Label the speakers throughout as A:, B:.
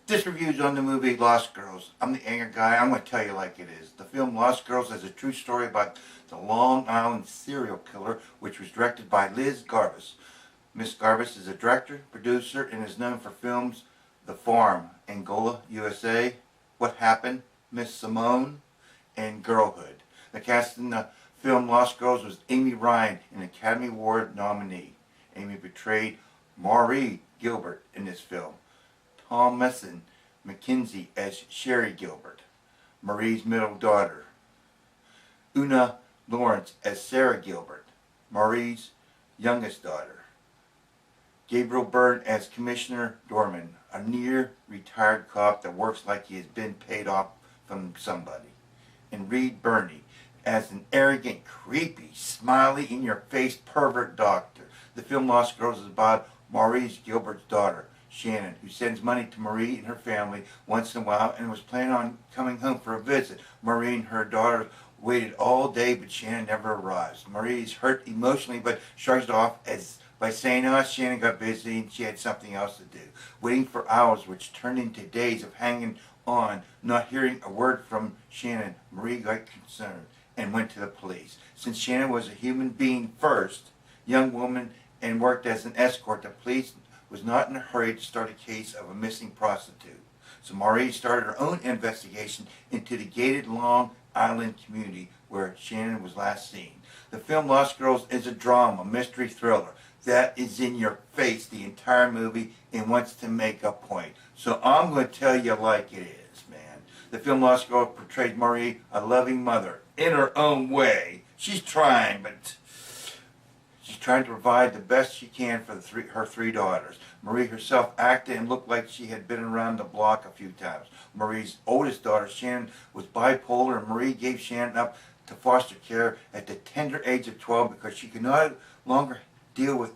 A: This review's on the movie Lost Girls. I'm the anger guy. I'm going to tell you like it is. The film Lost Girls is a true story about the Long Island serial killer, which was directed by Liz Garbus. Miss Garbus is a director, producer, and is known for films The Farm, Angola, USA, What Happened, Miss Simone, and Girlhood. The cast in the film Lost Girls was Amy Ryan, an Academy Award nominee. Amy portrayed Marie Gilbert in this film. Tom Messon McKenzie as Sherry Gilbert, Marie's middle daughter. Una Lawrence as Sarah Gilbert, Marie's youngest daughter. Gabriel Byrne as Commissioner Dorman, a near-retired cop that works like he has been paid off from somebody. And Reed Birney as an arrogant, creepy, smiley, in-your-face pervert doctor. The film Lost Girls is about Maurice Gilbert's daughter, Shannon, who sends money to Marie and her family once in a while and was planning on coming home for a visit. Marie and her daughter waited all day, but Shannon never arrives. Marie is hurt emotionally, but shrugs it off by saying, Shannon got busy and she had something else to do. Waiting for hours, which turned into days of hanging on, not hearing a word from Shannon, Marie got concerned and went to the police. Since Shannon was a human being first, young woman, and worked as an escort, the police was not in a hurry to start a case of a missing prostitute. So Marie started her own investigation into the gated Long Island community where Shannon was last seen. The film Lost Girls is a drama, mystery thriller that is in your face the entire movie and wants to make a point. So I'm going to tell you like it is, man. The film Lost Girls portrays Marie, a loving mother, in her own way. She's trying, but she's trying to provide the best she can for her three daughters. Marie herself acted and looked like she had been around the block a few times. Marie's oldest daughter, Shannon, was bipolar, and Marie gave Shannon up to foster care at the tender age of 12 because she could no longer deal with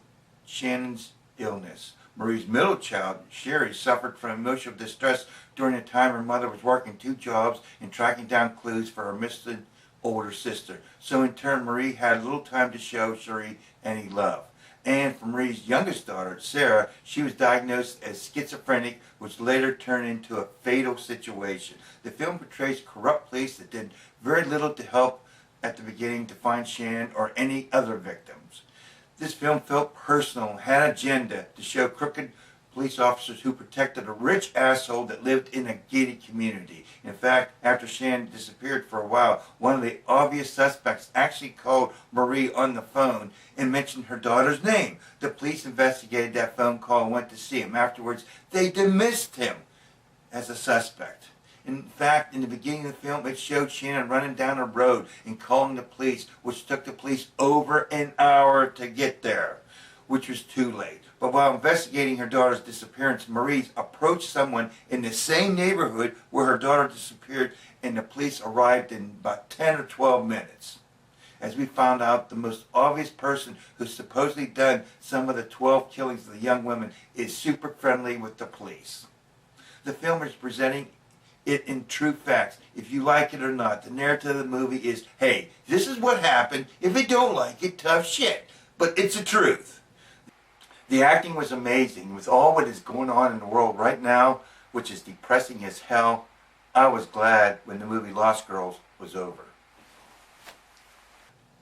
A: Shannon's illness. Marie's middle child, Sherry, suffered from emotional distress during the time her mother was working 2 jobs and tracking down clues for her missing older sister. So in turn, Marie had little time to show Sherry any love. And for Marie's youngest daughter, Sarah, she was diagnosed as schizophrenic, which later turned into a fatal situation. The film portrays corrupt police that did very little to help at the beginning to find Shannon or any other victims. This film felt personal and had an agenda to show crooked police officers who protected a rich asshole that lived in a gated community. In fact, after Shannon disappeared for a while, one of the obvious suspects actually called Marie on the phone and mentioned her daughter's name. The police investigated that phone call and went to see him. Afterwards, they dismissed him as a suspect. In fact, in the beginning of the film, it showed Shannon running down a road and calling the police, which took the police over an hour to get there, which was too late. But while investigating her daughter's disappearance, Marie approached someone in the same neighborhood where her daughter disappeared, and the police arrived in about 10 or 12 minutes. As we found out, the most obvious person who's supposedly done some of the 12 killings of the young women is super friendly with the police. The film is presenting it in true facts. If you like it or not, the narrative of the movie is, hey, this is what happened. If you don't like it, tough shit. But it's the truth. The acting was amazing. With all what is going on in the world right now, which is depressing as hell, I was glad when the movie Lost Girls was over.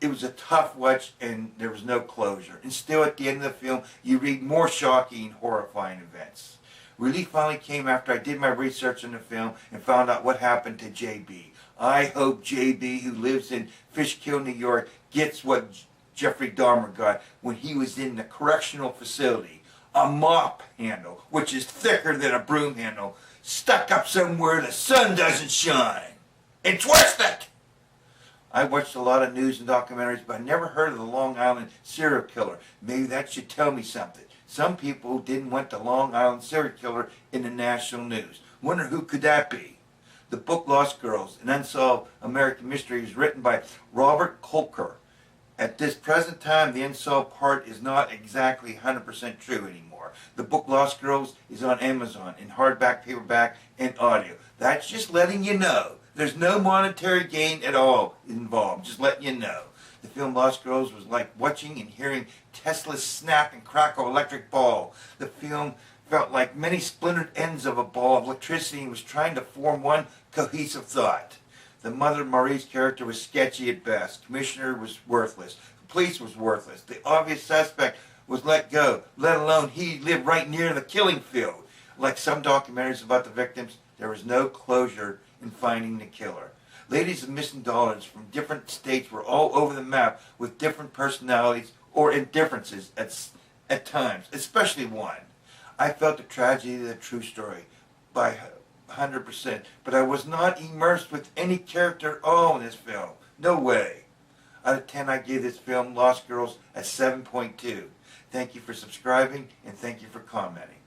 A: It was a tough watch and there was no closure. And still at the end of the film, you read more shocking, horrifying events. Relief finally came after I did my research on the film and found out what happened to J.B. I hope J.B., who lives in Fishkill, New York, gets what Jeffrey Dahmer got when he was in the correctional facility. A mop handle, which is thicker than a broom handle, stuck up somewhere the sun doesn't shine. And twist it! I watched a lot of news and documentaries, but I never heard of the Long Island serial killer. Maybe that should tell me something. Some people didn't want the Long Island serial killer in the national news. Wonder who could that be? The book Lost Girls, an unsolved American mystery, is written by Robert Kolker. At this present time, the unsolved part is not exactly 100% true anymore. The book Lost Girls is on Amazon in hardback, paperback, and audio. That's just letting you know. There's no monetary gain at all involved, just letting you know. The film Lost Girls was like watching and hearing Tesla's snap and crackle electric ball. The film felt like many splintered ends of a ball of electricity and was trying to form one cohesive thought. The mother Marie's character was sketchy at best. Commissioner was worthless. The police was worthless. The obvious suspect was let go, let alone he lived right near the killing field. Like some documentaries about the victims, there was no closure in finding the killer. Ladies of missing dollars from different states were all over the map with different personalities or indifferences at times, especially one. I felt the tragedy of the true story by 100%, but I was not immersed with any character at all in this film. No way. Out of 10, I gave this film, Lost Girls, a 7.2. Thank you for subscribing, and thank you for commenting.